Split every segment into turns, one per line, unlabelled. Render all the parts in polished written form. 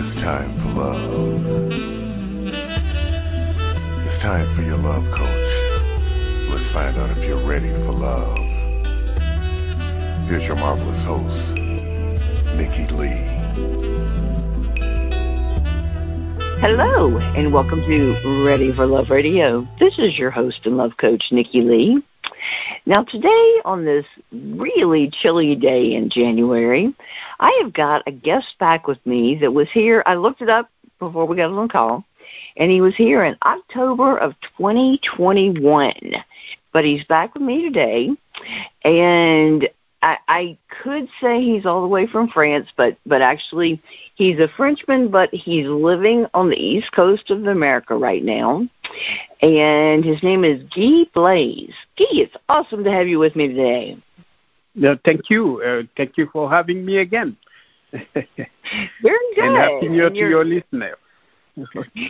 It's time for love. It's time for your love coach. Let's find out if you're ready for love. Here's your marvelous host, Nikki Lee.
Hello, and welcome to Ready for Love Radio. This is your host and love coach, Nikki Lee. Now, today, on this really chilly day in January, I have got a guest back with me that was here. I looked it up before we got on the call, and he was here in October of 2021. But he's back with me today, and I could say he's all the way from France, but actually he's a Frenchman, but he's living on the East Coast of America right now. And his name is Guy Blaise. Guy, it's awesome to have you with me today.
Thank you. Thank you for having me again.
Very good.
And happy New Year to your listener.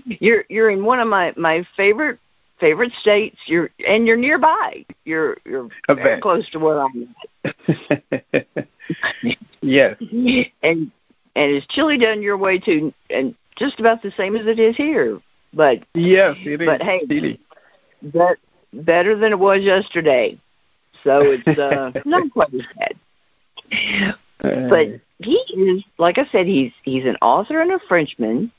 You're in one of my favorite states. You're nearby. You're very close to where I'm at.
Yes.
And it's chilly down your way too, and just about the same as it is here. But
yes, it is.
But hey,
really.
Better than it was yesterday. So it's not quite as bad. But he is, like I said, he's an author and a Frenchman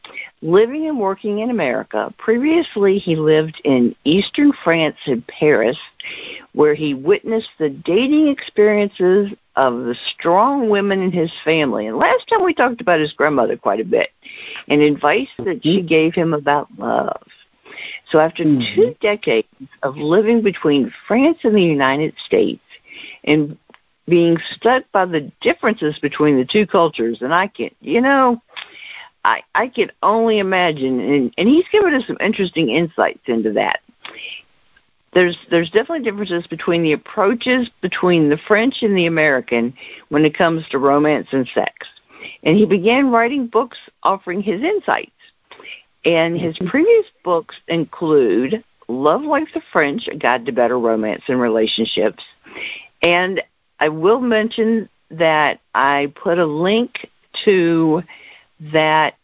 living and working in America. Previously, he lived in eastern France in Paris, where he witnessed the dating experiences of the strong women in his family. And last time we talked about his grandmother quite a bit and advice that she gave him about love. So after 2 decades of living between France and the United States and being stuck by the differences between the two cultures, and I can only imagine, and he's given us some interesting insights into that. There's definitely differences between the approaches between the French and the American when it comes to romance and sex. And he began writing books offering his insights. And his previous books include Love Like the French, A Guide to Better Romance and Relationships. And I will mention that I put a link to that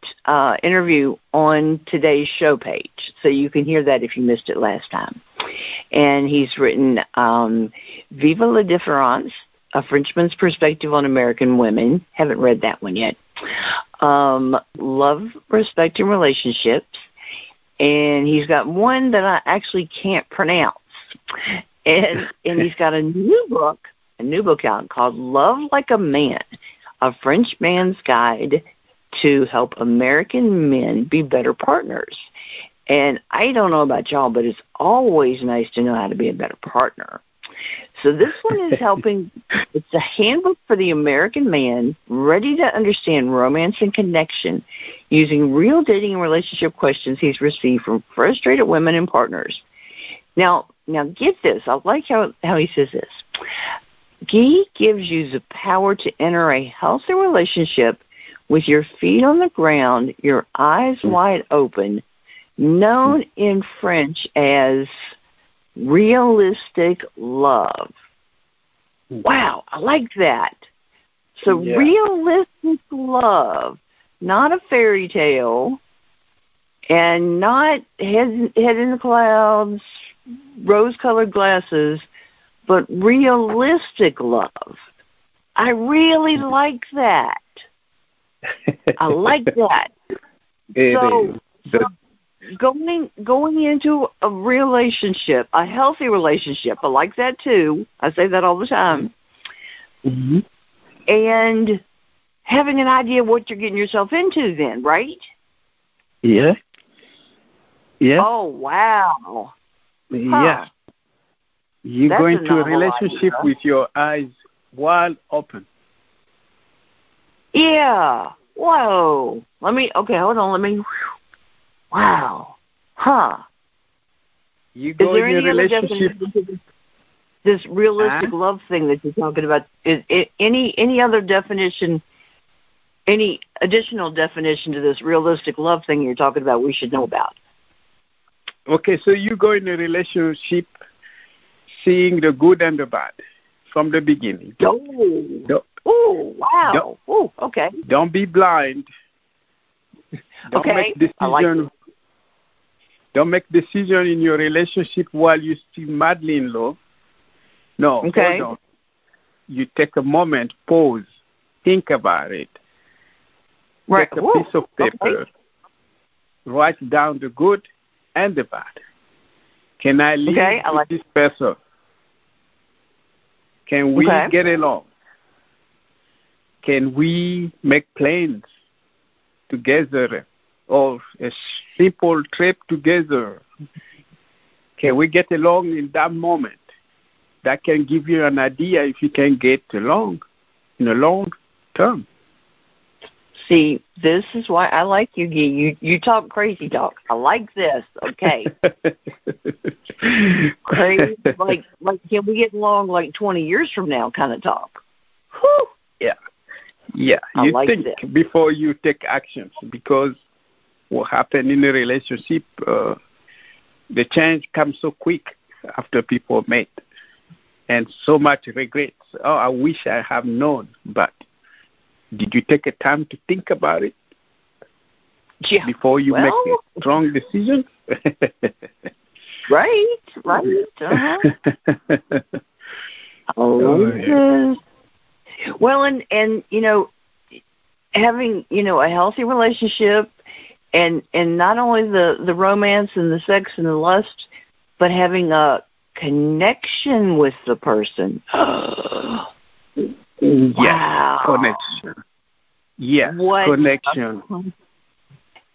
interview on today's show page, so you can hear that if you missed it last time. And he's written Vive la Différence, A Frenchman's Perspective on American Women. Haven't read that one yet. Love, Respect, and Relationships. And he's got one that I actually can't pronounce. And he's got a new book out called Love Like a Man, A French Man's Guide to Help American Men Be Better Partners. And I don't know about y'all, but it's always nice to know how to be a better partner. So this one is helping. It's a handbook for the American man ready to understand romance and connection using real dating and relationship questions he's received from frustrated women and partners. Now get this. I like how he says this. Guy gives you the power to enter a healthy relationship with your feet on the ground, your eyes wide open, known in French as realistic love. Wow, I like that. So realistic love, not a fairy tale, and not head in the clouds, rose-colored glasses, but realistic love. I really like that. I like that. So going into a relationship, a healthy relationship, I like that too. I say that all the time. Mm-hmm. And having an idea of what you're getting yourself into then, right?
Yeah. Yeah.
Oh, wow.
Yeah. You go into a relationship with your eyes wide open.
Yeah. Whoa. Hold on. Wow. Huh.
You go in a relationship.
this realistic love thing that you're talking about, is any other definition, any additional definition to this realistic love thing you're talking about we should know about?
Okay, so you go in a relationship seeing the good and the bad from the beginning.
Oh, wow. Oh, okay.
Don't be blind. Don't make decision. Don't make decision in your relationship while you're still madly in love. No, hold on. You take a moment, pause, think about it.
Right.
Take a piece of paper, write down the good and the bad. Can I live with this person? Can we get along? Can we make plans together or a simple trip together? Can we get along in that moment? That can give you an idea if you can get along in a long term.
See, this is why I like you, Guy. You talk crazy talk. I like this. Okay. Crazy, like can we get along like 20 years from now kind of talk?
Whew. Yeah. You
like
think
this
before you take actions, because what happened in a relationship, the change comes so quick after people meet, and so much regrets. Oh, I wish I have known, but did you take a time to think about it before you make a strong decision?
Right. Uh-huh. Well, and having a healthy relationship, and not only the romance and the sex and the lust, but having a connection with the person.
Yes, connection. Yes, connection.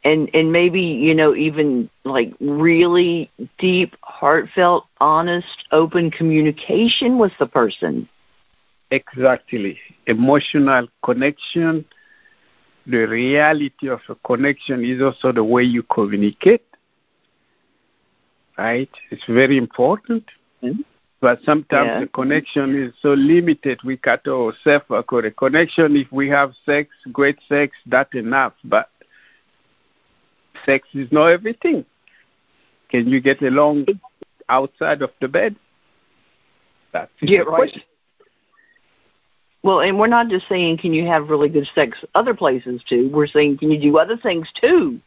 And maybe, even like really deep, heartfelt, honest, open communication with the person.
Exactly. Emotional connection. The reality of a connection is also the way you communicate. Right? It's very important. Mm-hmm. But sometimes the connection is so limited, we cut ourselves a connection. If we have sex, great sex, that's enough. But sex is not everything. Can you get along outside of the bed? That's the question.
Well, and we're not just saying, can you have really good sex other places too? We're saying, can you do other things too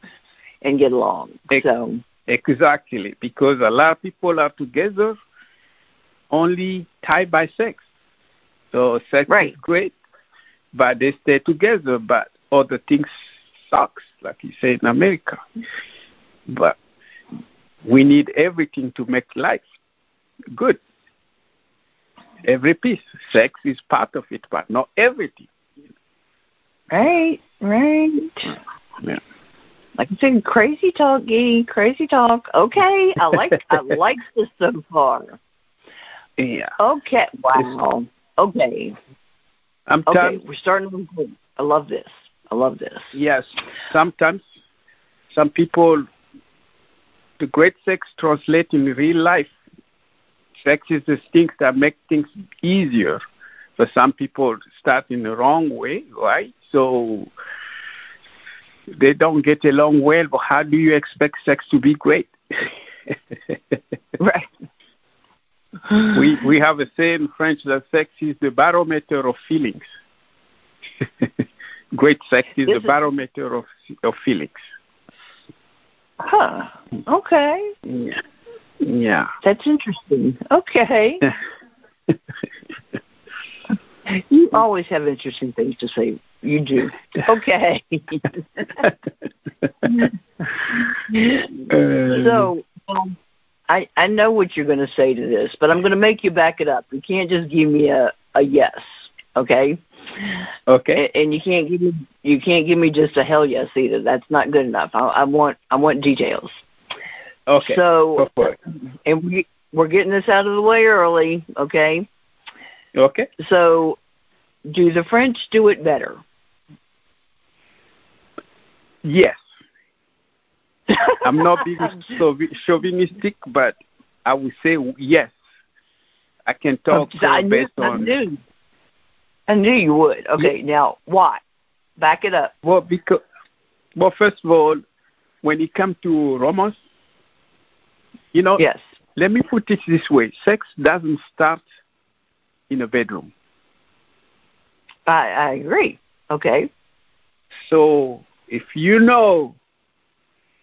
and get along?
Exactly, because a lot of people are together only tied by sex. So sex is great, but they stay together, but other things sucks, like you say in America. But we need everything to make life good. Every piece. Sex is part of it, but not everything.
Right.
Yeah.
Like I said, crazy talk, Guy. Crazy talk. Okay, I like this so far.
Yeah.
Okay. Wow. Okay. We're starting with good. I love this.
Yes. Sometimes some people, the great sex translates in real life. Sex is the things that make things easier. But some people start in the wrong way, right? So they don't get along well, but how do you expect sex to be great?
Right.
We have a saying in French that sex is the barometer of feelings. Great sex is the barometer of feelings.
Huh. Okay.
Yeah.
That's interesting. Okay. You always have interesting things to say. You do. Okay. So, I know what you're going to say to this, but I'm going to make you back it up. You can't just give me a yes, okay?
Okay.
And you can't give me just a hell yes either. That's not good enough. I want details.
Okay.
So,
go for it.
And we're getting this out of the way early, okay?
Okay.
So, do the French do it better?
Yes. I'm not being chauvinistic, but I would say yes. I can talk based on.
I knew you would. Okay, now why? Back it up.
Well, first of all, when it comes to romance,
yes.
Let me put it this way: sex doesn't start in a bedroom.
I agree. Okay.
So if you know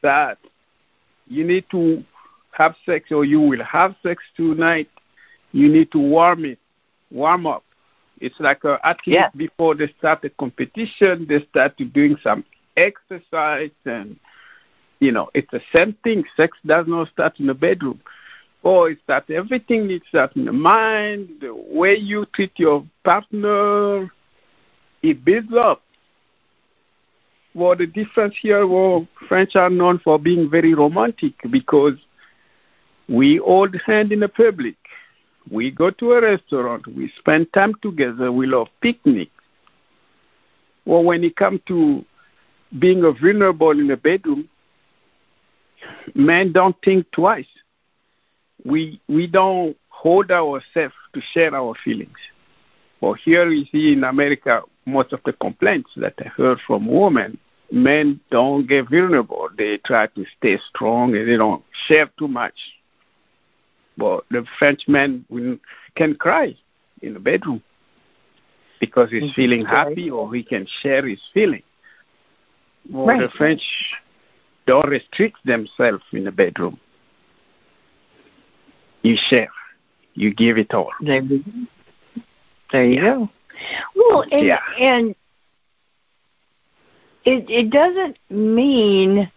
that you need to have sex or you will have sex tonight, you need to warm up. It's like an athlete before they start a competition, they start doing some exercise, and it's the same thing. Sex does not start in the bedroom. Everything needs to start in the mind, the way you treat your partner, it builds up. Well, the difference here, French are known for being very romantic because we hold hands in the public. We go to a restaurant. We spend time together. We love picnics. Well, when it comes to being vulnerable in the bedroom, men don't think twice. We don't hold ourselves to share our feelings. Well, here we see in America most of the complaints that I heard from women. Men don't get vulnerable. They try to stay strong and they don't share too much. But the French man can cry in the bedroom because he's feeling happy or he can share his feeling. Well, the French don't restrict themselves in the bedroom. You share. You give it all.
There you go. Well, and it doesn't mean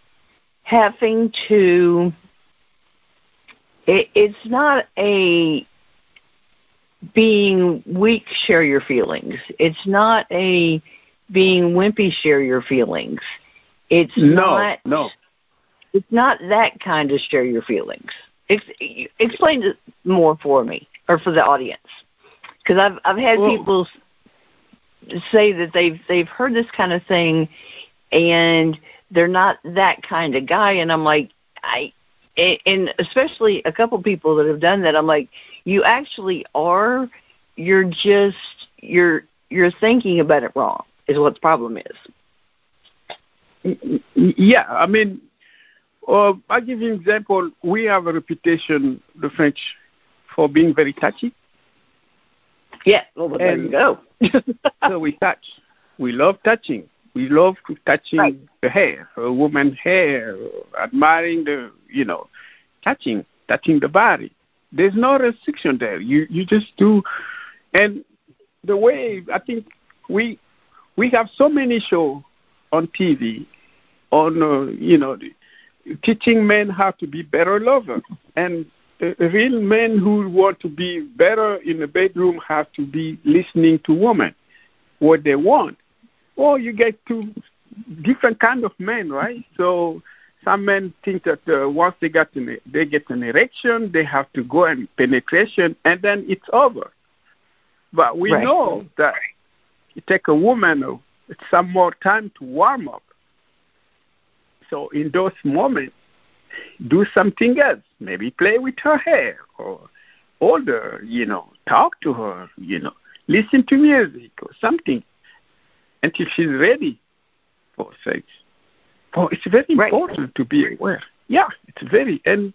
having to. It's not a being weak, share your feelings. It's not a being wimpy, share your feelings. It's not. It's not that kind of share your feelings. Explain it more for me or for the audience, because I've had people say that they've heard this kind of thing, and they're not that kind of guy, and I'm like, and especially a couple people that have done that, I'm like, you actually are. You're just you're thinking about it wrong is what the problem is.
Yeah, I mean, I'll give you an example. We have a reputation, the French, for being very touchy.
Yeah, well, there you go.
So we touch. We love touching. We love touching the hair, a woman's hair, admiring the, touching the body. There's no restriction there. You just do. And the way, I think we have so many shows on TV on, teaching men how to be better lovers. And real men who want to be better in the bedroom have to be listening to women, what they want. Or you get two different kind of men, right? So some men think that once they get an erection, they have to go and penetration, and then it's over. But we know that it takes a woman some more time to warm up. So in those moments, do something else. Maybe play with her hair or hold her, talk to her, listen to music or something until she's ready for sex. Oh, it's very important to be aware. Yeah, it's very, and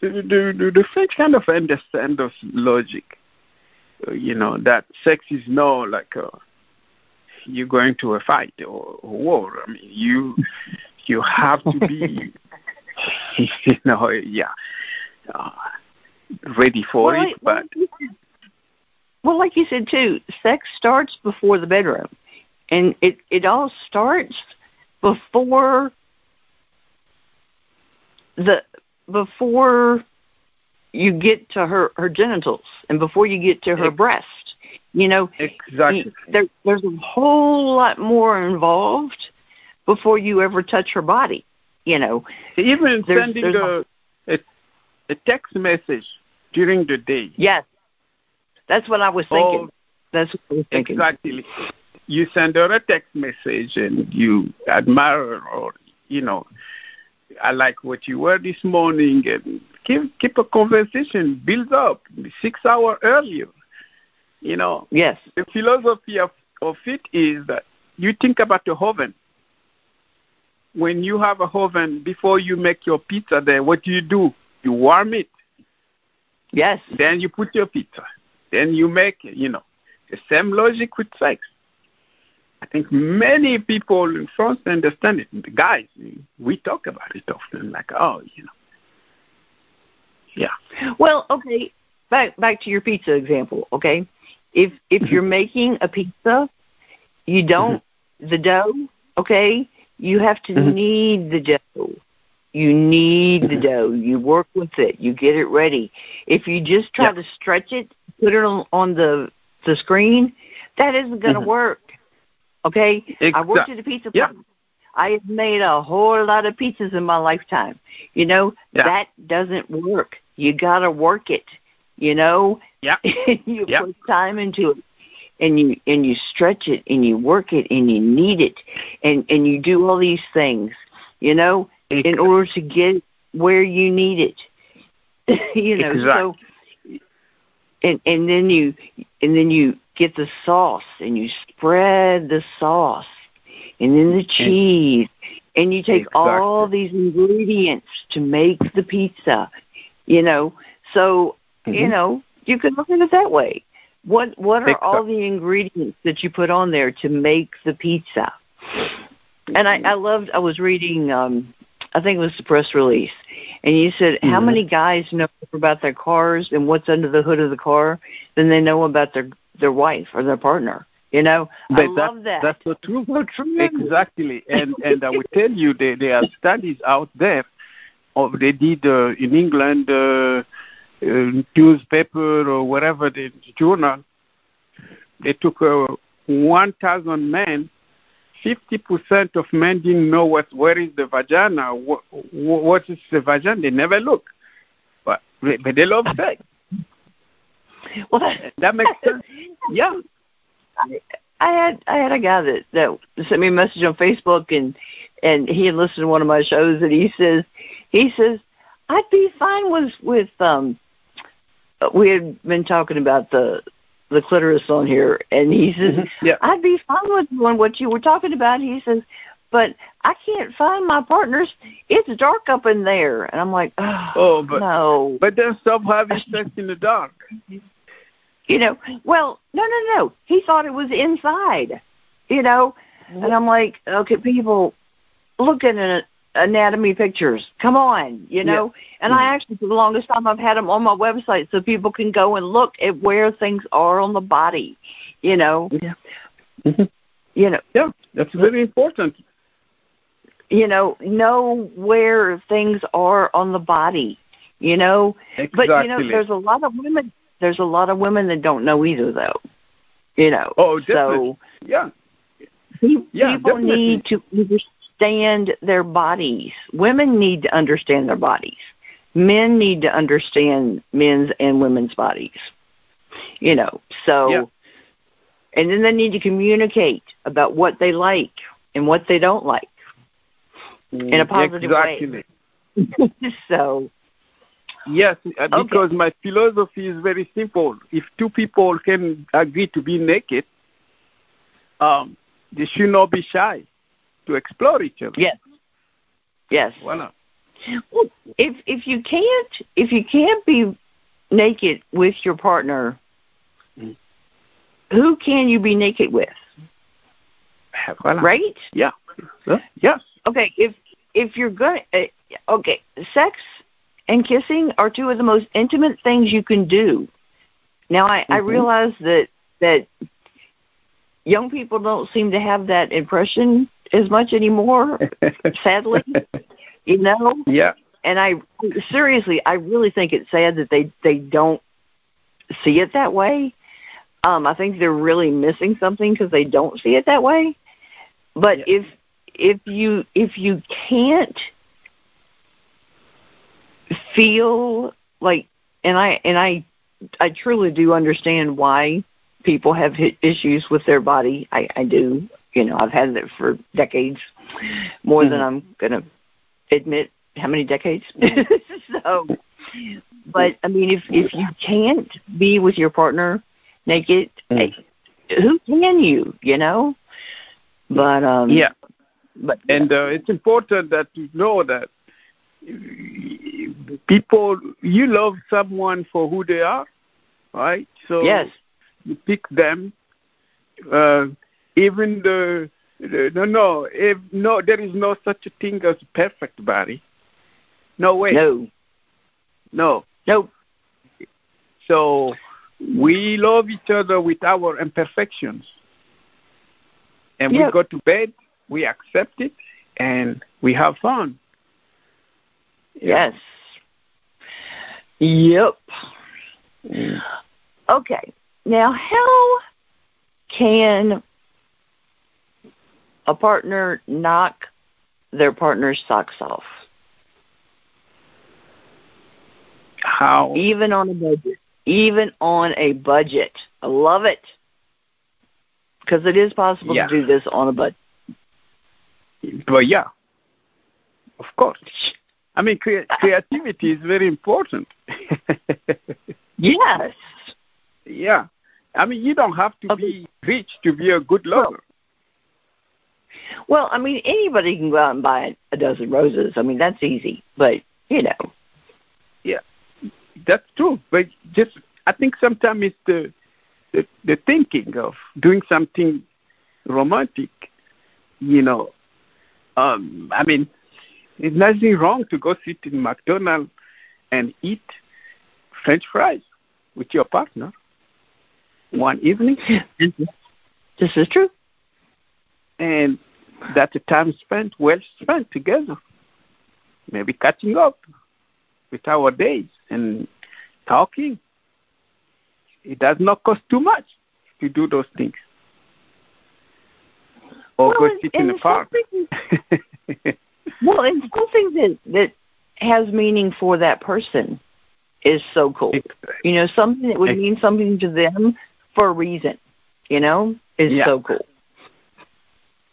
the French kind of understand this logic, that sex is not like you're going to a fight or a war. I mean, you have to be, ready for it. But
well, like you said too, sex starts before the bedroom, and it all starts before you get to her genitals and before you get to her breast.
Exactly.
There's a whole lot more involved before you ever touch her body. Even sending a text message during the day. Yes, that's what I was thinking. That's what I was thinking.
Exactly. You send her a text message and you admire her, or I like what you were this morning, and keep a conversation, build up 6 hours earlier. You know,
yes.
The philosophy of it is that you think about the oven. When you have a oven, before you make your pizza there, what do? You warm it.
Yes.
Then you put your pizza. Then you make it, The same logic with sex. I think many people in France understand it. The guys, we talk about it often, like, Yeah.
Well, okay, back to your pizza example, okay? If you're making a pizza, you don't, the dough, okay, you have to knead the dough. You knead the dough. You work with it. You get it ready. If you just try to stretch it, put it on the screen, that isn't going to work, okay? I worked at a pizza place. I have made a whole lot of pizzas in my lifetime. That doesn't work. You got to work it,
Yeah.
You put time into it, and you stretch it, and you work it, and you knead it, and you do all these things, in order to get where you need it. So, and then you get the sauce, and you spread the sauce, and then the cheese, and you take all these ingredients to make the pizza, So, you can look at it that way. What are all the ingredients that you put on there to make the pizza? And I was reading, I think it was the press release, and you said how many guys know about their cars and what's under the hood of the car than they know about their wife or their partner. I love that.
That's so true. Exactly. And I will tell you, there are studies out there. They did in England, newspaper or whatever, the journal. They took 1,000 men. 50% of men didn't know where is the vagina. What is the vagina? They never look. But they love sex.
Well,
that makes sense. Yeah.
I had a guy that sent me a message on Facebook, and he had listened to one of my shows, and he says I'd be fine with we had been talking about the clitoris on here, and he says I'd be fine with doing what you were talking about. He says, but I can't find my partners. It's dark up in there, and I'm like, no.
But then stop having sex in the dark.
Well, no. He thought it was inside, and I'm like, okay, people, look at anatomy pictures. Come on, And I actually, for the longest time, I've had them on my website so people can go and look at where things are on the body,
Yeah. Yeah, that's very important.
Know where things are on the body,
Exactly.
But, there's a lot of women. There's a lot of women that don't know either, though.
Oh, definitely.
So people need to understand their bodies. Women need to understand their bodies. Men need to understand men's and women's bodies. So, and then they need to communicate about what they like and what they don't like in a positive way. So.
Yes, because my philosophy is very simple. If two people can agree to be naked, they should not be shy to explore each other.
Yes.
Voilà.
Well, if you can't be naked with your partner, who can you be naked with?
Voilà.
Right?
Yeah. Yes.
Okay. If you're going, sex and kissing are two of the most intimate things you can do. Now, I realize that young people don't seem to have that impression as much anymore, sadly,
Yeah.
And I really think it's sad that they don't see it that way. I think they're really missing something because they don't see it that way. But if you can't feel like, and I truly do understand why people have issues with their body. I do. I've had it for decades, more than I'm going to admit how many decades. So, But I mean, if you can't be with your partner naked, hey, who can you? You know. But But
it's important that you know that people, you love someone for who they are, right? So
yes,
you pick them. Even there is no such a thing as perfect body. No way. No. So we love each other with our imperfections, and we go to bed. We accept it, and we have fun.
Yes. Yep. Okay. Now, how can a partner knock their partner's socks off?
How?
Even on a budget. Even on a budget. I love it. Because it is possible to do this on a budget.
Well, yeah. Of course. I mean, creativity is very important.
Yes.
Yeah. I mean, you don't have to be rich to be a good lover.
Well, I mean, anybody can go out and buy a dozen roses. I mean, that's easy. But, you know.
Yeah, that's true. But I think sometimes it's the thinking of doing something romantic, you know. I mean, there's nothing wrong to go sit in McDonald's and eat French fries with your partner one evening.
This is true.
And that's a time well spent together. Maybe catching up with our days and talking. It does not cost too much to do those things. Or go sit in the park.
Well, and something that has meaning for that person is so cool. You know, something that would mean something to them for a reason, you know, is so cool.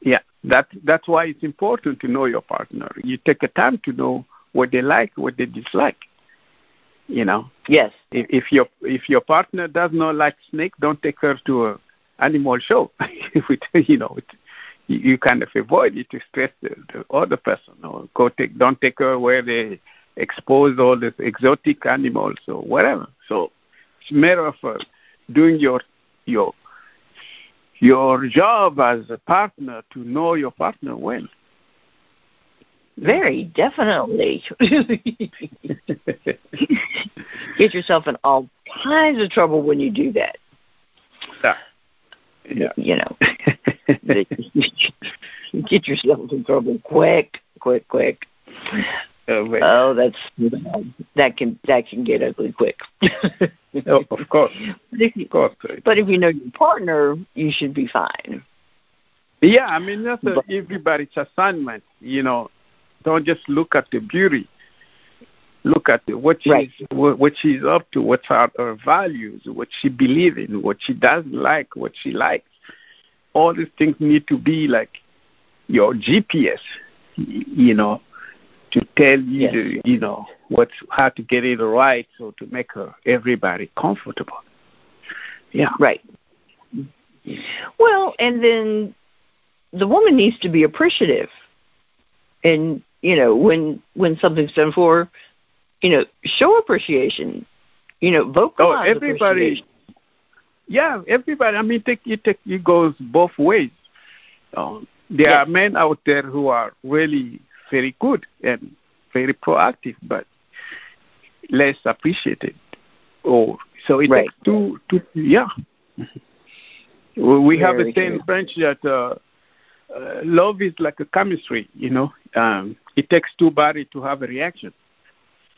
Yeah, that's why it's important to know your partner. You take a time to know what they like, what they dislike. You know.
Yes.
If your partner does not like snake, don't take her to an animal show. You know, you kind of avoid it to stress the other person, or don't take her where they expose all the exotic animals or whatever. So it's a matter of doing your job as a partner to know your partner well.
Very definitely. Get yourself in all kinds of trouble when you do that.
Yeah.
You know. Get yourself in trouble quick. Oh, that can get ugly quick.
Of course.
But if you know your partner, you should be fine.
Yeah, I mean that's everybody's assignment. You know, don't just look at the beauty. Look at what she's up to, what's her values, what she believes in, what she doesn't like, what she likes. All these things need to be like your GPS, you know, to tell you, you know, how to get it right, so to make everybody comfortable. Yeah.
Right. Well, and then the woman needs to be appreciative. And, you know, when something's done for her, you know, show appreciation. You know, vocalize appreciation.
Yeah, everybody. I mean, it goes both ways. There are men out there who are really very good and very proactive, but less appreciated. So it takes two. Yeah. We have a saying in French that love is like a chemistry. You know, it takes two bodies to have a reaction.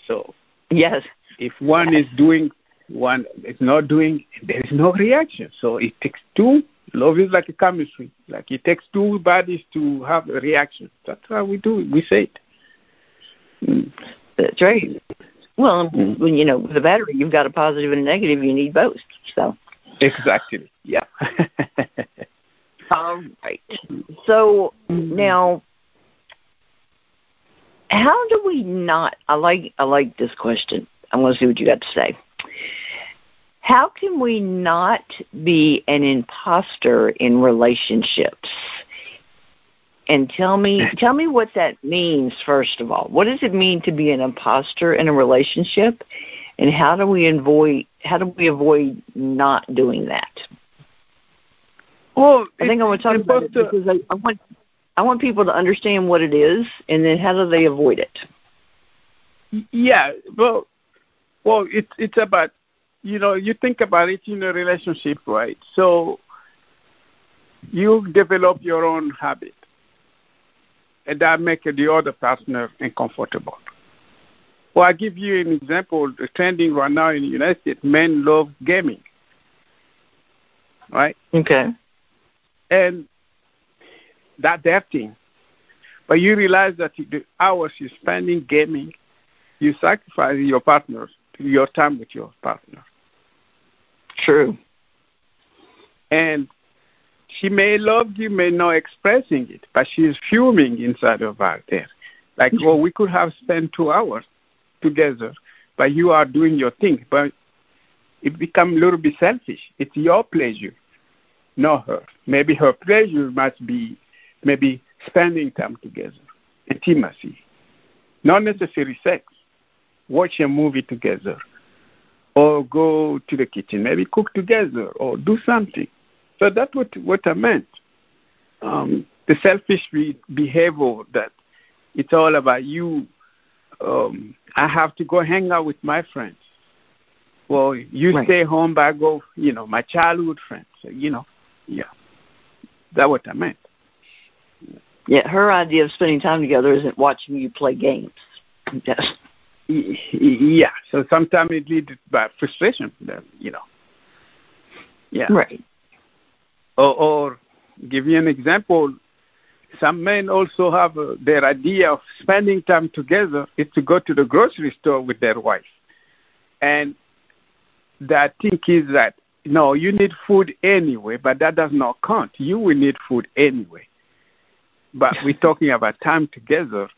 So
yes,
if one is doing, one is not doing, there is no reaction. So it takes two. Love is like a chemistry. Like it takes two bodies to have a reaction. That's how we do it. We say it.
That's right. Well, when you know, with a battery, you've got a positive and a negative. You need both. So
exactly. Yeah.
All right. So now, how do we not? I like this question. I want to see what you got to say. How can we not be an imposter in relationships? And tell me what that means, first of all. What does it mean to be an imposter in a relationship? And how do we avoid not doing that?
Well,
I think I want to talk about it because I want people to understand what it is, and then how do they avoid it?
Yeah, well, it's about, you think about it in a relationship, right? So you develop your own habit, and that makes the other partner uncomfortable. Well, I'll give you an example. The trending right now in the United States, men love gaming, right?
Okay.
And that's their thing. But you realize that the hours you're spending gaming, you sacrifice your time with your partner.
True.
And she may love you, may not expressing it, but she's fuming inside of her there. Like, well, we could have spent 2 hours together, but you are doing your thing. But it becomes a little bit selfish. It's your pleasure, not her. Maybe her pleasure must be maybe spending time together, intimacy, not necessarily sex. Watch a movie together, or go to the kitchen, maybe cook together, or do something. So that's what I meant. The selfish behavior that it's all about you. I have to go hang out with my friends. Well, you
right.
Stay home, but I go, my childhood friends. Yeah. That's what I meant.
Yeah, her idea of spending time together isn't watching you play games. Yes.
Yeah, so sometimes it leads by frustration, Yeah.
Right.
Or give you an example, some men also have their idea of spending time together is to go to the grocery store with their wife. And the thing is that, no, you need food anyway, but that does not count. You will need food anyway. But we're talking about time together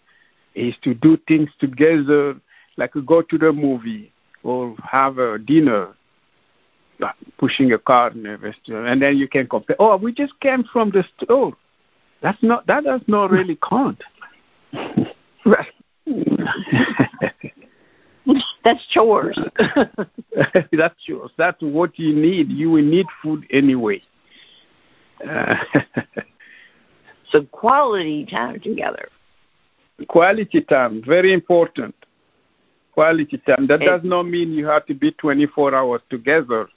is to do things together, like go to the movie or have a dinner, pushing a car in a restaurant, and then you can compare. Oh, we just came from the store. That does not really count.
Right. That's chores.
That's chores. That's what you need. You will need food anyway.
So quality time together.
Quality time, very important. Quality time. That does not mean you have to be 24 hours together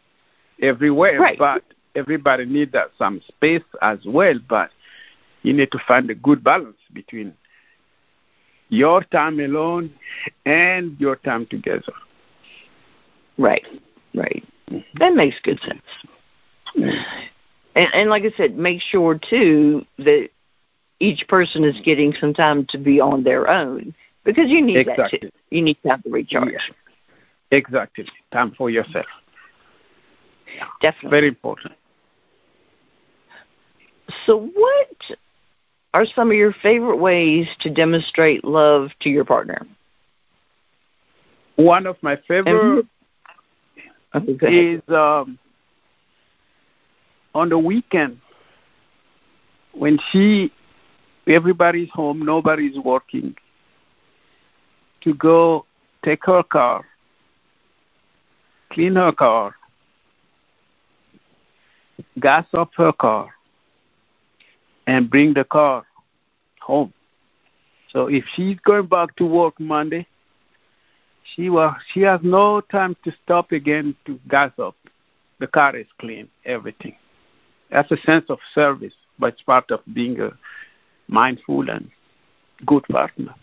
everywhere,
right.
But everybody needs some space as well. But you need to find a good balance between your time alone and your time together.
Right. That makes good sense. And like I said, make sure, too, that each person is getting some time to be on their own, because you need that, too. You need time to recharge.
Yeah. Exactly. Time for yourself.
Definitely.
Very important.
So what are some of your favorite ways to demonstrate love to your partner?
One of my favorite is on the weekend when everybody's home, nobody's working, to go take her car, clean her car, gas up her car, and bring the car home. So if she's going back to work Monday, she has no time to stop again to gas up. The car is clean, everything. That's a sense of service, but it's part of being a mindful and good partner.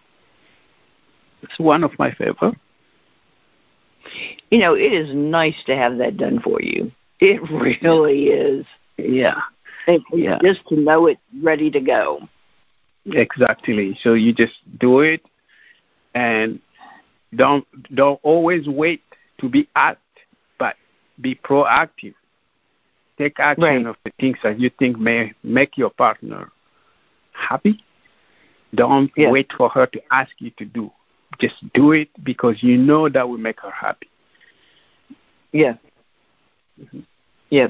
It's one of my favorite.
It is nice to have that done for you. It really is.
Yeah.
Just to know it's ready to go.
Exactly. So you just do it, and don't always wait to be asked, but be proactive. Take action of the things that you think may make your partner happy. Don't wait for her to ask you to do. just do it because you know that will make her happy.
Yeah.
Mm-hmm.
Yeah.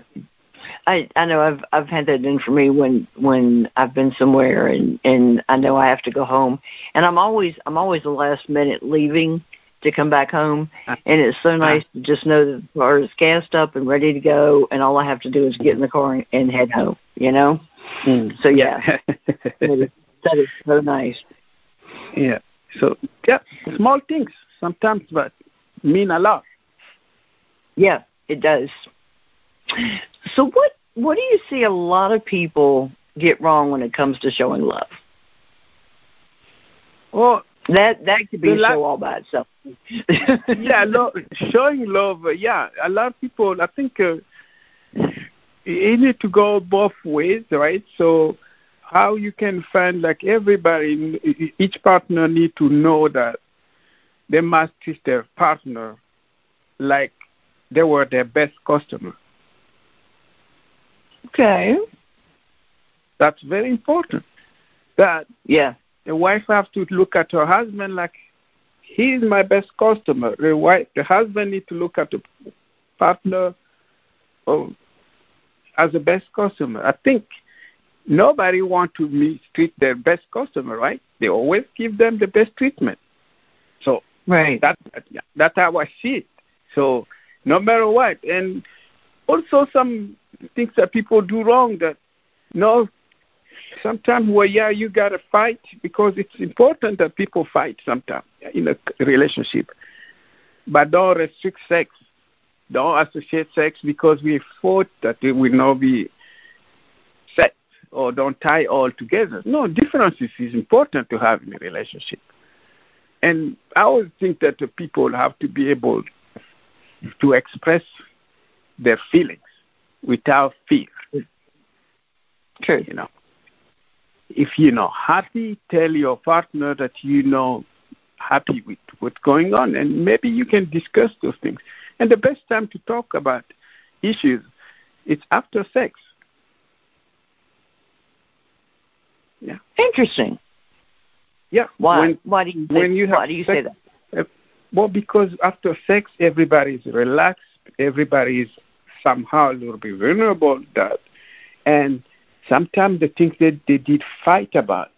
I know I've had that done for me when I've been somewhere and I know I have to go home, and I'm always the last minute leaving to come back home, and it's so nice to just know that the car is gassed up and ready to go, and all I have to do is get in the car and head home. So yeah, that is so nice.
Yeah. So yeah, small things sometimes, but mean a lot.
Yeah, it does. So what do you see a lot of people get wrong when it comes to showing love?
Well,
that could be a show all by itself.
Yeah, showing love. Yeah, a lot of people. I think you need to go both ways, right? So how you can find like everybody, each partner need to know that they must treat their partner like they were their best customer.
Okay.
That's very important. That
the
wife have to look at her husband like he is my best customer. The husband need to look at the partner as a best customer. I think nobody want to mistreat their best customer, right? They always give them the best treatment. So
right.
That's how I see it. So no matter what, and also some things that people do wrong that sometimes you gotta fight because it's important that people fight sometimes in a relationship, but don't restrict sex, don't associate sex because we thought that it will not be sex, or don't tie all together. No, differences is important to have in a relationship, and I always think that the people have to be able to express their feelings without fear.
True.
If you're not happy, tell your partner that happy with what's going on, and maybe you can discuss those things. And the best time to talk about issues is after sex. Yeah.
Interesting.
Yeah.
Why do you say that?
Well, because after sex, everybody's relaxed, everybody's somehow a little bit vulnerable, and sometimes the things that they did fight about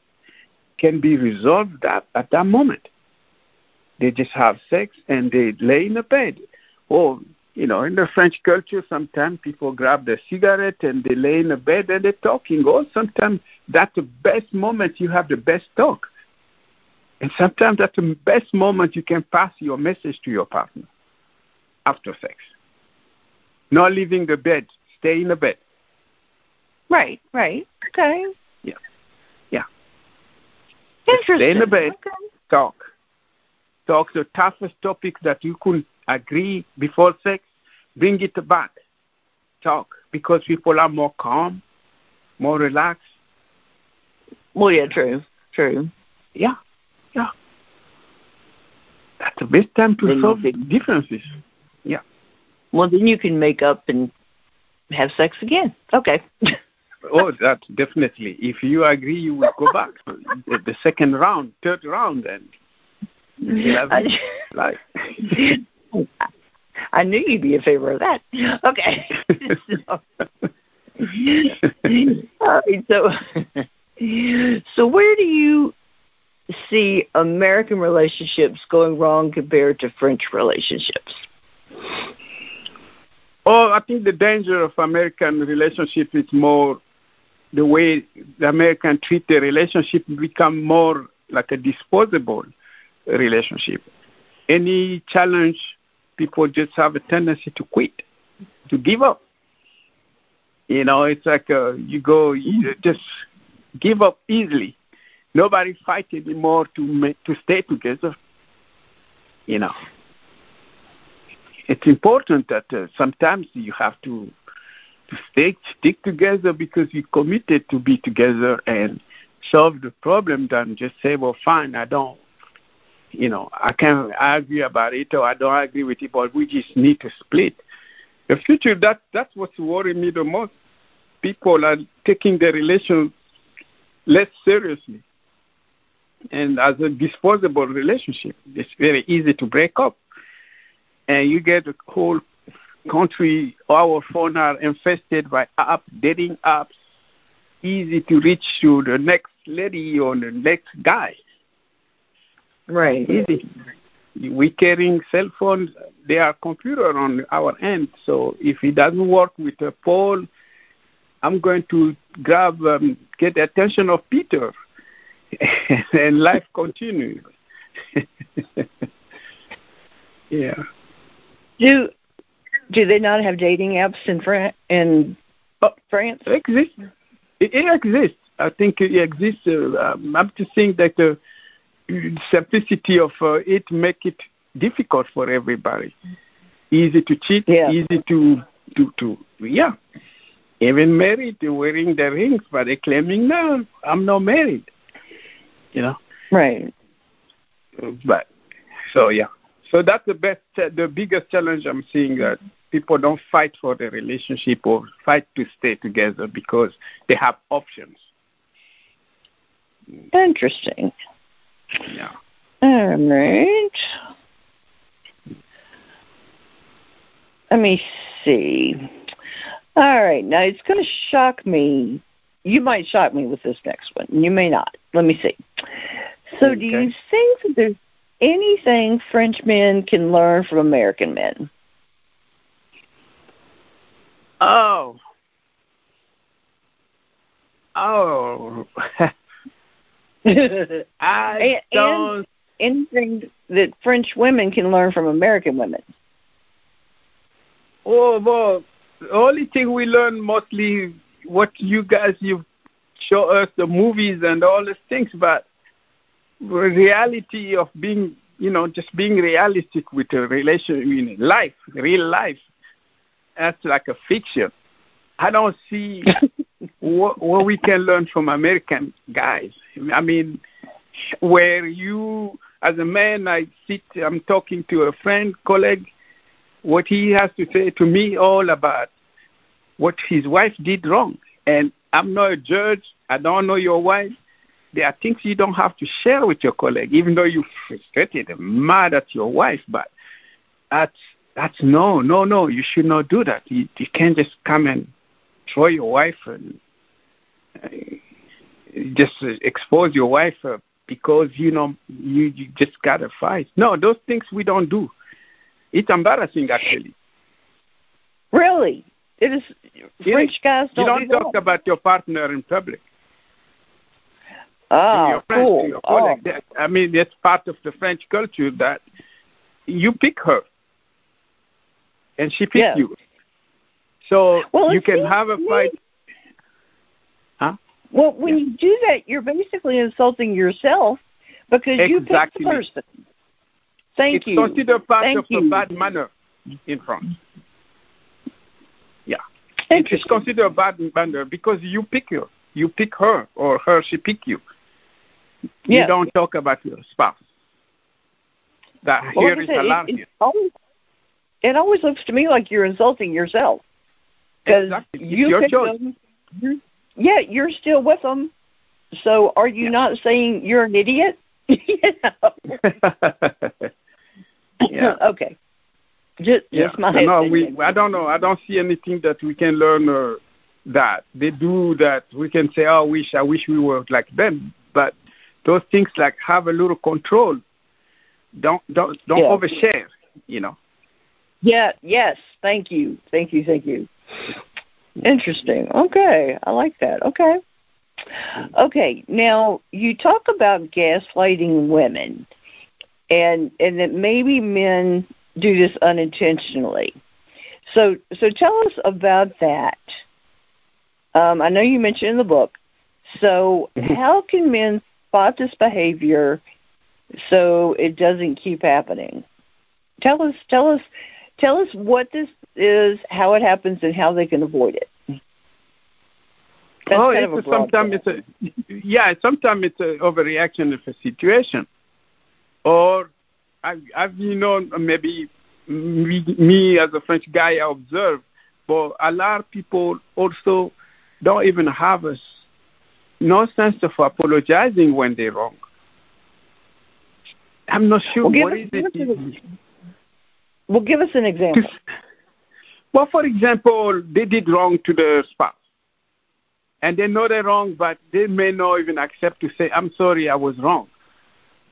can be resolved at that moment. They just have sex and they lay in a bed. Or, in the French culture, sometimes people grab their cigarette and they lay in a bed and they're talking. Or sometimes that's the best moment you have the best talk. And sometimes that's the best moment you can pass your message to your partner after sex. Not leaving the bed, stay in the bed.
Right. Okay.
Yeah.
Interesting.
Stay in the bed,
okay.
Talk the toughest topics that you couldn't agree before sex, bring it back. Talk, because people are more calm, more relaxed.
Well, yeah, true.
Yeah. That's the best time to solve differences. Yeah.
Well, then you can make up and have sex again. Okay.
Oh, that's definitely. If you agree, you will go back. The second round, third round, and like.
I knew you'd be in favor of that. Okay. All right. So where do you see American relationships going wrong compared to French relationships?
Oh, I think the danger of American relationship is more the way the American treat the relationship become more like a disposable relationship. Any challenge, people just have a tendency to quit, to give up. It's like you just give up easily. Nobody fight anymore to stay together. It's important that sometimes you have to stick together because you committed to be together and solve the problem than just say, well, fine, I can't argue about it or I don't agree with it, but we just need to split. The future, that's what's worrying me the most. People are taking their relation less seriously. And as a disposable relationship, it's very easy to break up. And you get the whole country, our phone are infested by dating apps, easy to reach to the next lady or the next guy.
Right.
Easy. We carrying cell phones, they are computer on our end. So if it doesn't work with a Paul, I'm going to get the attention of Peter, and life continues. Yeah.
Do they not have dating apps in France?
It exists. It exists. I think it exists. I'm just saying that the simplicity of it make it difficult for everybody. Easy to cheat.
Yeah.
Easy to even married, they're wearing their rings, but they're claiming, no, I'm not married.
Right.
But so that's the biggest challenge I'm seeing, that people don't fight for the relationship or fight to stay together because they have options.
Interesting.
Yeah.
All right. Let me see. All right. Now, it's going to shock me. You might shock me with this next one. You may not. Let me see. So
Okay.
do you think that there's anything French men can learn from American men?
Oh. I don't.
And anything that French women can learn from American women?
Oh, well, the only thing we learn mostly what you show us, the movies and all these things, but the reality of being, just being realistic with a relation, life, real life, that's like a fiction. I don't see what we can learn from American guys. I mean, where you, as a man, I'm talking to a friend, colleague, what he has to say to me all about what his wife did wrong. And I'm not a judge. I don't know your wife. There are things you don't have to share with your colleague, even though you're frustrated and mad at your wife. But that's no. You should not do that. You can't just come and throw your wife and just expose your wife because, you just got to fight. No, those things we don't do. It's embarrassing, actually.
Really? It is. French guys
don't talk about your partner in public.
Ah, cool.
Your colleague. I mean, that's part of the French culture that you pick her, and she picks you. So you can have a fight. Huh?
Well, when you do that, you're basically insulting yourself because you picked the person. Thank you.
It's considered part of the bad manner in France. Yeah. It's considered a bad manner because you pick her. You pick her, or she pick you. Yeah. You don't talk about your spouse. Here is hilarious.
It always looks to me like you're insulting yourself. Because you picked them. You're still with them. So are you not saying you're an idiot? Yeah. Okay. Just my opinion.
I don't know. I don't see anything that we can learn that they do that we can say, I wish we were like them. But those things like have a little control. Don't overshare.
Yeah. Yes. Thank you. Interesting. Okay. I like that. Okay. Okay. Now you talk about gaslighting women. And that maybe men do this unintentionally. So tell us about that. I know you mentioned in the book. So how can men spot this behavior so it doesn't keep happening? Tell us what this is, how it happens, and how they can avoid it.
Sometimes it's an overreaction of a situation. Or, maybe me as a French guy, I observe, but a lot of people also don't even have no sense of apologizing when they're wrong. I'm not sure what is it.
Well, give us an example.
Well, for example, they did wrong to their spouse. And they know they're wrong, but they may not even accept to say, I'm sorry, I was wrong.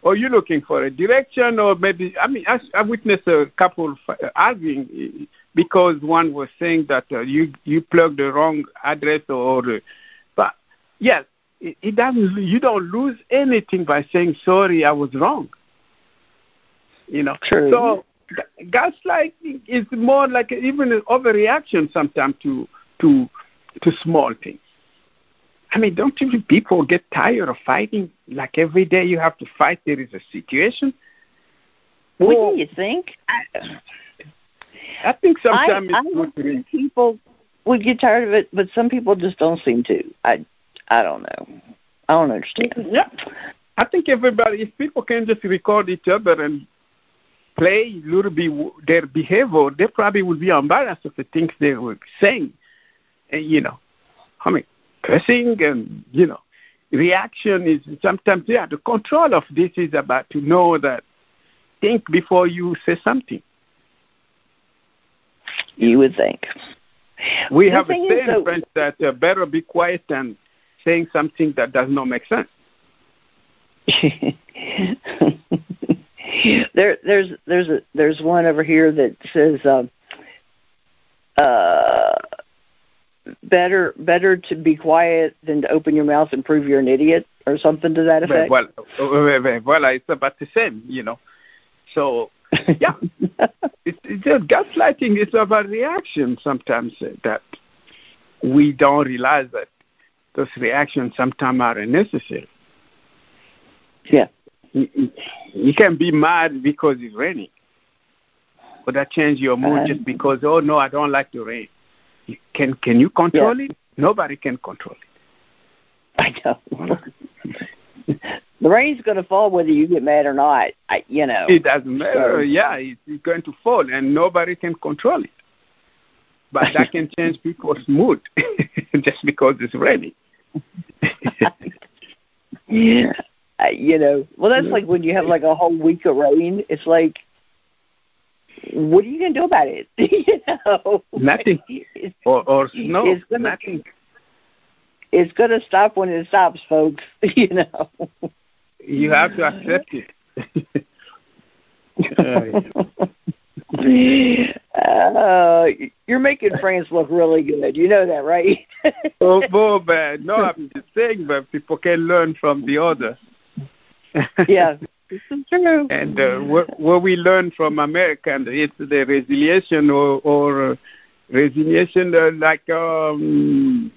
Or you're looking for a direction, or maybe, I witnessed a couple arguing because one was saying that you plugged the wrong address, but yes, it doesn't. You don't lose anything by saying sorry, I was wrong.
True.
So gaslighting is more like even an overreaction sometimes to small things. Don't you think people get tired of fighting? Like every day you have to fight, there is a situation.
What do you think?
I think sometimes it's
good to think people would get tired of it, but some people just don't seem to. I don't know. I don't understand.
Yeah. I think everybody, if people can just record each other and play a little bit their behavior, they probably would be embarrassed of the things they were saying. And, cursing and, reaction is sometimes, the control of this is about to know that, think before you say something.
You would think.
We have a saying in French that better be quiet than saying something that does not make sense.
There's one over here that says better to be quiet than to open your mouth and prove you're an idiot, or something to that effect.
Well, it's about the same, So, yeah, it's just gaslighting. It's about reaction sometimes that we don't realize that those reactions sometimes are necessary.
Yeah.
You can be mad because it's raining. But that change your mood just because, oh, no, I don't like the rain. Can you control it? Nobody can control it.
I know. The rain's going to fall whether you get mad or not,
It doesn't matter. It's going to fall, and nobody can control it. But that can change people's mood just because it's raining.
Well, that's like when you have like a whole week of rain. It's like, what are you going to do about it?
Nothing. Or snow. Nothing.
It's going to stop when it stops, folks.
You have to accept it.
You're making France look really good. You know that, right?
Man. No, I'm just saying that people can learn from the others.
Yeah, this is true.
And what we learn from Americans, it's the resilience or resignation, like the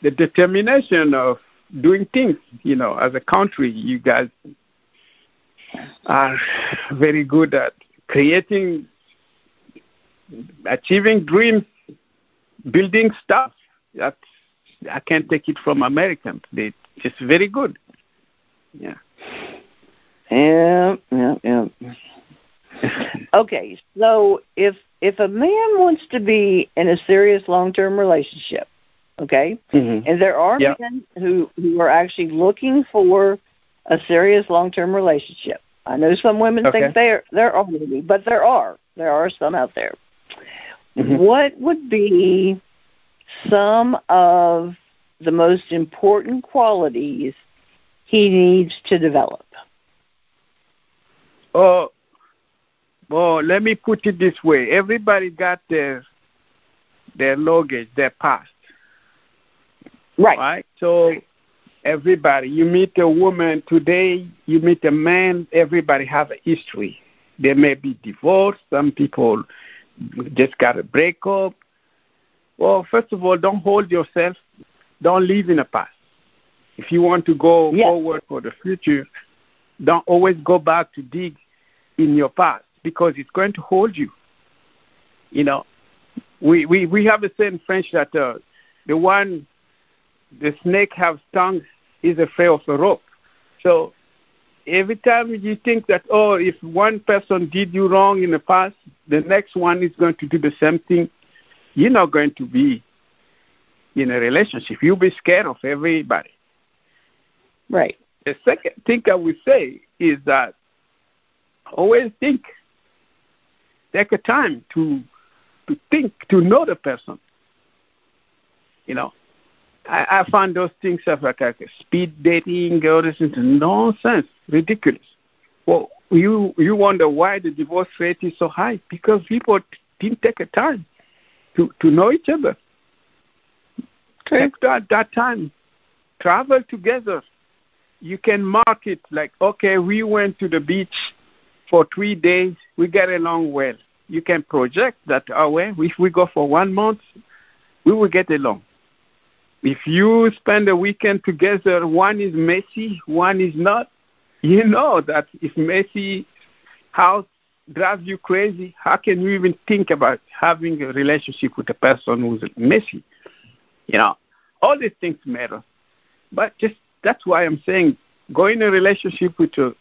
determination of doing things. As a country, you guys are very good at creating, achieving dreams, building stuff. I can't take it from Americans. They're just very good. Yeah.
Okay, so if a man wants to be in a serious long-term relationship, okay, and there are men who are actually looking for a serious long-term relationship. I know some women think there aren't any, but there are some out there. What would be some of the most important qualities he needs to develop?
Oh, well, let me put it this way. Everybody got their luggage, their past. Right? So everybody, you meet a woman today, you meet a man, everybody have a history. They may be divorced. Some people just got a breakup. Well, first of all, don't hold yourself. Don't live in the past. If you want to go forward for the future, don't always go back to dig in your past because it's going to hold you. We have a saying in French that the snake have stung is afraid of a rope. So every time you think that, if one person did you wrong in the past, the next one is going to do the same thing, you're not going to be in a relationship. You'll be scared of everybody.
Right.
The second thing I would say is that always think. Take a time to think, to know the person. You know, I find those things like speed dating, all this is nonsense, ridiculous. Well, you wonder why the divorce rate is so high, because people didn't take a time to know each other. Take that time. Travel together. You can mark it like, okay, we went to the beach for 3 days. We get along well. You can project that way. If we go for 1 month, we will get along. If you spend a weekend together, one is messy, one is not, you know that if messy house drives you crazy, how can you even think about having a relationship with a person who's messy? You know, all these things matter. But just that's why I'm saying go in a relationship with the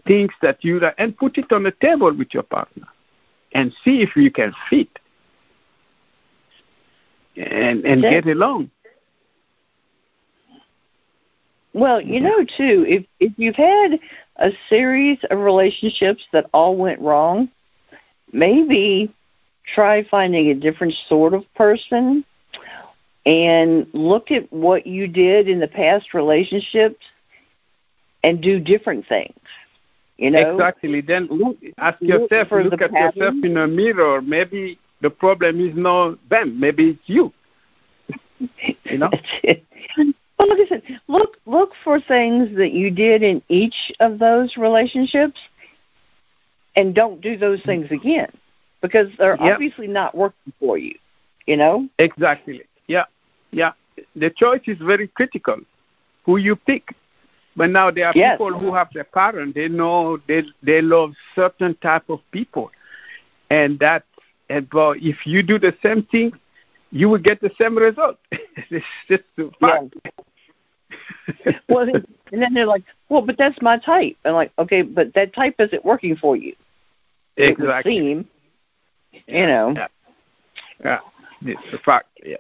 things that you like and put it on the table with your partner and see if you can fit and get along.
Well, you know, too, if you've had a series of relationships that all went wrong, maybe try finding a different sort of person and look at what you did in the past relationships and do different things. You know? Exactly.
Then ask yourself, look at yourself in a mirror. Maybe the problem is not them. Maybe it's you. You know?
Well, like I said, look for things that you did in each of those relationships and don't do those things again because they're obviously not working for you, you know?
Exactly. Yeah. The choice is very critical, who you pick. But now there are people who have their parents. They know they love certain type of people. And if you do the same thing, you will get the same result. It's just a fact.
Yeah. Well, and then they're like, well, but that's my type. And like, okay, but that type isn't working for you.
Exactly.
It would seem, you know.
Yeah, it's a fact, yeah.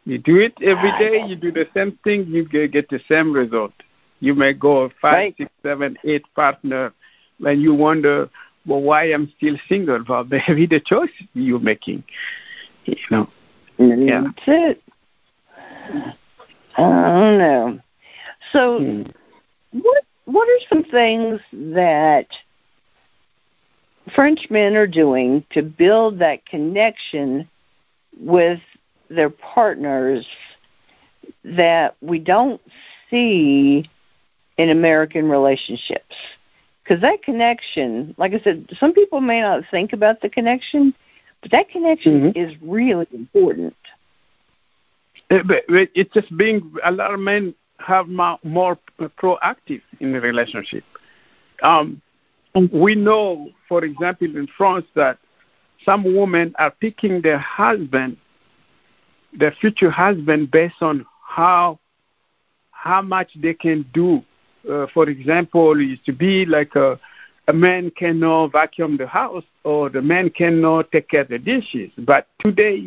You do it every day, you do the same thing, you get the same result. You may go 5, 6, 7, 8 partner, when you wonder, well, why I'm still single? Well, maybe the choice you're making, you know.
Yeah. That's it. I don't know. So, what are some things that Frenchmen are doing to build that connection with their partners that we don't see in American relationships? Because that connection, like I said, some people may not think about the connection, but that connection is really important.
But it's just being, a lot of men have more proactive in the relationship. We know, for example, in France, that some women are picking their future husband, based on how much they can do. For example, it used to be like a man cannot vacuum the house or the man cannot take care of the dishes. But today,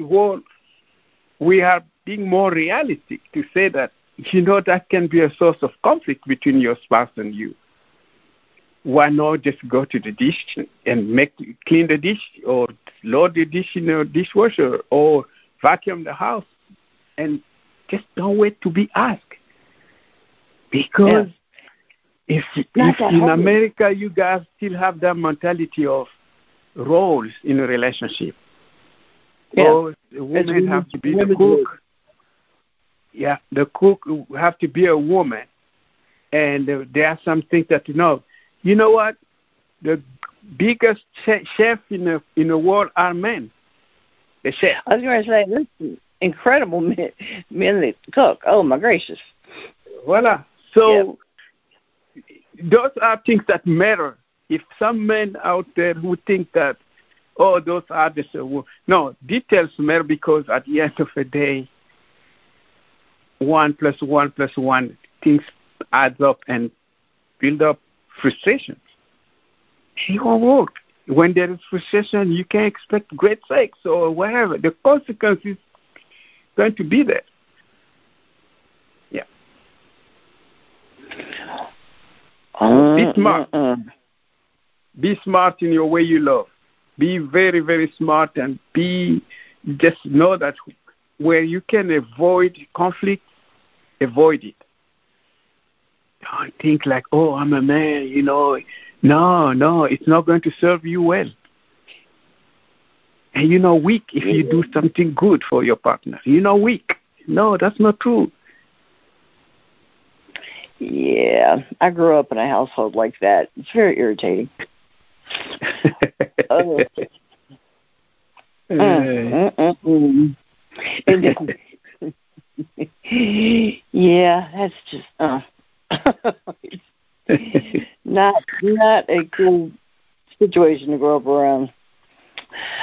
we are being more realistic to say that, you know, that can be a source of conflict between your spouse and you. Why not just go to the dish and clean the dish or load the dish in a dishwasher or vacuum the house and just don't wait to be asked. Because if in America you guys still have that mentality of roles in a relationship.
Yeah.
Oh, the woman have to be the cook. Yeah, the cook have to be a woman. And there are some things that, you know what? The biggest chef in the world are men. The chef.
I was going to say, this incredible men that cook. Oh, my gracious.
Voila. So those are things that matter. If some men out there who think that, those are the... No, details matter, because at the end of the day, 1 + 1 + 1, things adds up and build up frustration. It won't work. When there is frustration, you can't expect great sex or whatever. The consequence is going to be there. Yeah. Be smart. Be smart in your way you love. Be very, very smart, and just know that where you can avoid conflict, avoid it. Don't think like, oh, I'm a man, No, it's not going to serve you well. And weak if you do something good for your partner. Weak. No, that's not true.
Yeah, I grew up in a household like that. It's very irritating. Yeah, that's just not a cool situation to grow up around.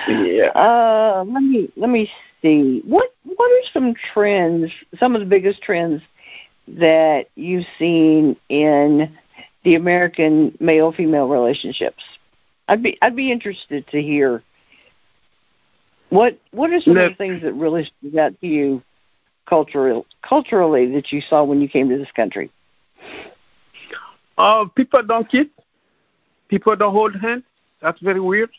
Yeah.
Let me see. What are some trends? Some of the biggest trends that you've seen in the American male-female relationships? I'd be interested to hear. What are some of the things that really stood out to you culturally that you saw when you came to this country?
People don't kiss. People don't hold hands. That's very weird.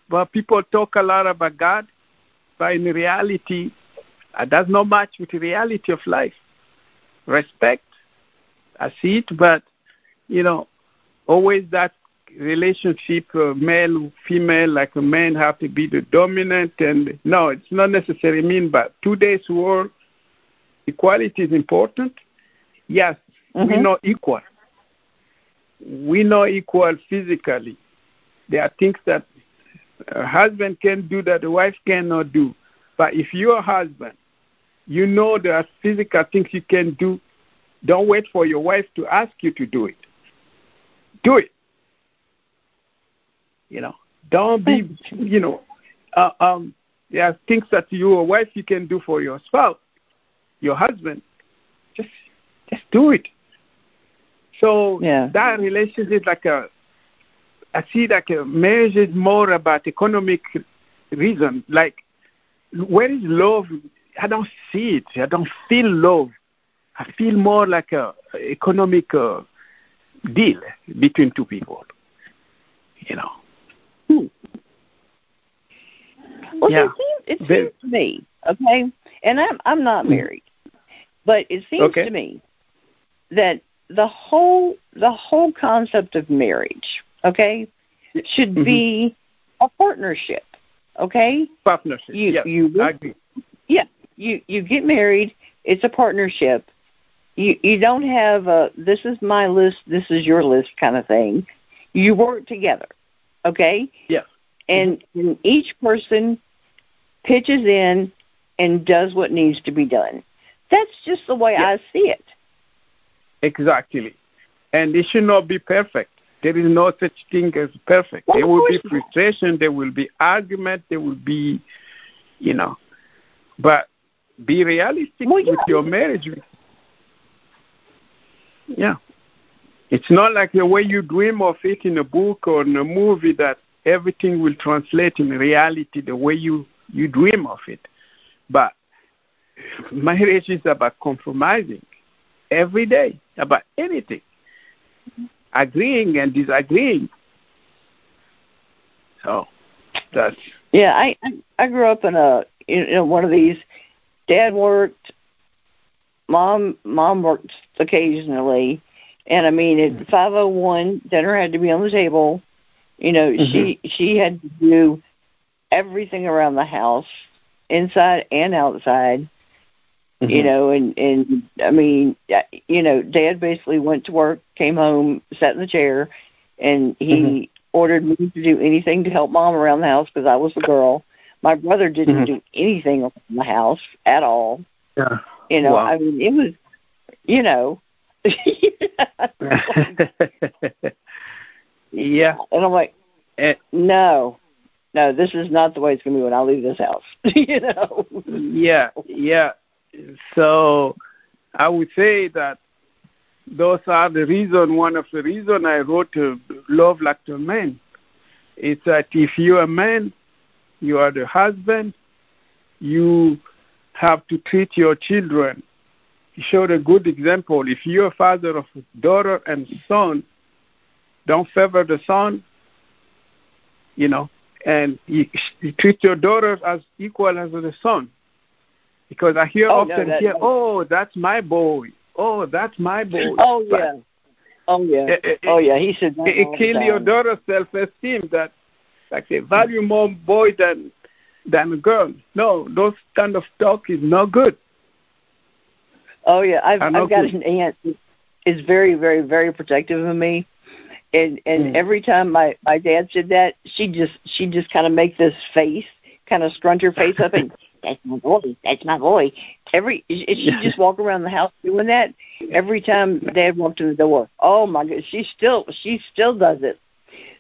But people talk a lot about God, but in reality, that's not match with the reality of life. Respect, I see it, but, always that relationship, male, female, like a man have to be the dominant, and no, it's not necessarily mean, but today's world, equality is important. Yes, we're not equal. We're not equal physically. There are things that a husband can do that a wife cannot do. But if you're a husband, there are physical things you can do. Don't wait for your wife to ask you to do it. Do it. Don't be, there are things that your wife you can do for your spouse, your husband. Just do it. So that relationship is I see a marriage is more about economic reason. Like, where is love? I don't see it. I don't feel love. I feel more like a economic deal between two people.
Well, it seems to me, okay, and I'm not married, but it seems to me that the whole concept of marriage, okay, should be a partnership, okay?
Partnership. I agree.
Yeah, you get married. It's a partnership. You don't have this is my list, this is your list kind of thing. You work together, okay?
Yeah.
And each person pitches in and does what needs to be done. That's just the way I see it.
Exactly. And it should not be perfect. There is no such thing as perfect. There will be frustration, there will be argument, there will be, but be realistic with your marriage. Yeah. It's not like the way you dream of it in a book or in a movie that everything will translate in reality the way you dream of it. But marriage is about compromising every day, about anything, agreeing and disagreeing. So that's...
Yeah, I grew up in one of these. Dad worked, mom worked occasionally, and I mean at 5:01 dinner had to be on the table. She had to do everything around the house, inside and outside. And I mean, Dad basically went to work, came home, sat in the chair, and he ordered me to do anything to help Mom around the house because I was the girl. My brother didn't do anything around the house at all.
Yeah.
Wow. I mean, it was,
Yeah.
And I'm like, no, this is not the way it's going to be when I leave this house.
Yeah. So I would say that those are the reason. One of the reason I wrote Love Like a Man. It's that if you're a man, you are the husband, you have to treat your children showed a good example. If you're a father of daughter and son, don't favor the son, and you treat your daughter as equal as the son. Because I hear that's my boy. Oh, that's my boy.
Oh, yeah. He said that
it kills your daughter's self-esteem that they value more boy than a girl. No, those kind of talk is not good.
Oh, yeah. I've got an aunt who is very, very, very protective of me. And every time my dad said that, she just kind of make this face, kind of scrunch her face up and, that's my boy. That's my boy. She just walk around the house doing that every time Dad walked in the door. Oh my God, she still does it.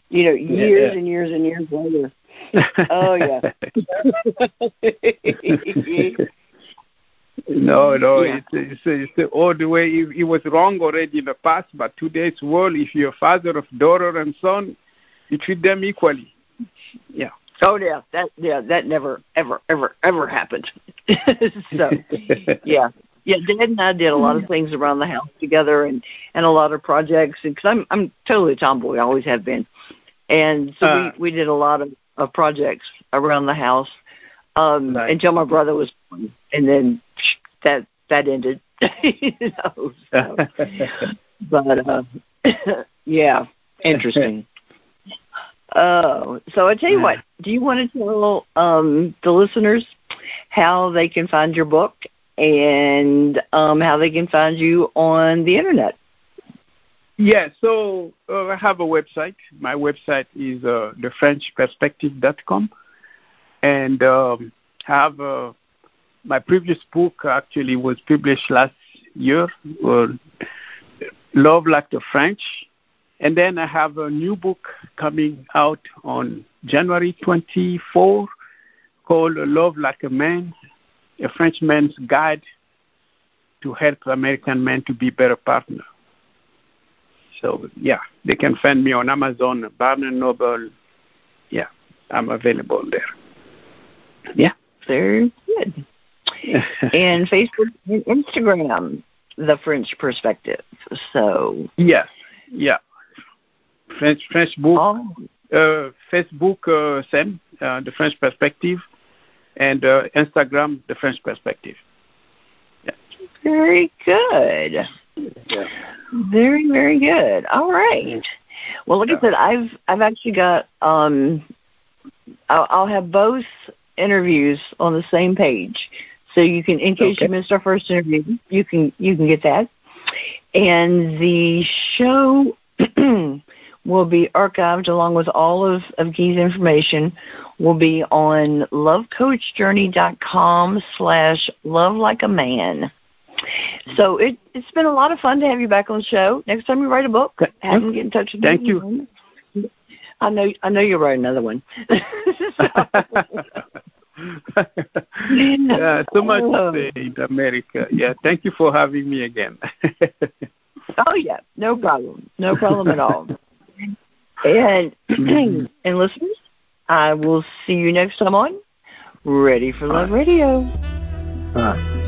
Years and years and years later. Oh yeah.
No, it's all the way. It was wrong already in the past, but today's world, if you're a father of daughter and son, you treat them equally. Yeah.
Oh yeah, that never ever happened. So yeah, Dad and I did a lot of things around the house together, and a lot of projects. And because I'm totally a tomboy, I always have been, and so we did a lot of projects around the house
nice.
Until my brother was born, and then that ended. So. But yeah, interesting. So I tell you what, do you want to tell the listeners how they can find your book and how they can find you on the internet?
Yeah, so I have a website. My website is thefrenchperspective.com, and I have my previous book actually was published last year, Love Like the French. And then I have a new book coming out on January 24 called Love Like a Man, a Frenchman's Guide to Help American Men to Be Better Partner. So, yeah, they can find me on Amazon, Barnes & Noble. Yeah, I'm available there. Yeah.
Very good. And Facebook and Instagram, The French Perspective. So.
Yes, yeah. French book, Facebook, same, The French Perspective, and Instagram, The French Perspective. Yeah.
Very good.
Yeah.
Very, very good. All right. Well, like I said, I've actually got I'll have both interviews on the same page, so you can, in case you missed our first interview, you can get that, and the show will be archived along with all of Guy's information. Will be on lovecoachjourney.com/lovelikeaman. So it's been a lot of fun to have you back on the show. Next time you write a book, have them get in touch with me.
Thank you.
I know you'll write another one.
Yeah, so much to say in America. Yeah, thank you for having me again.
Oh yeah, no problem at all. And listeners, I will see you next time on Ready for Love Radio.
All right.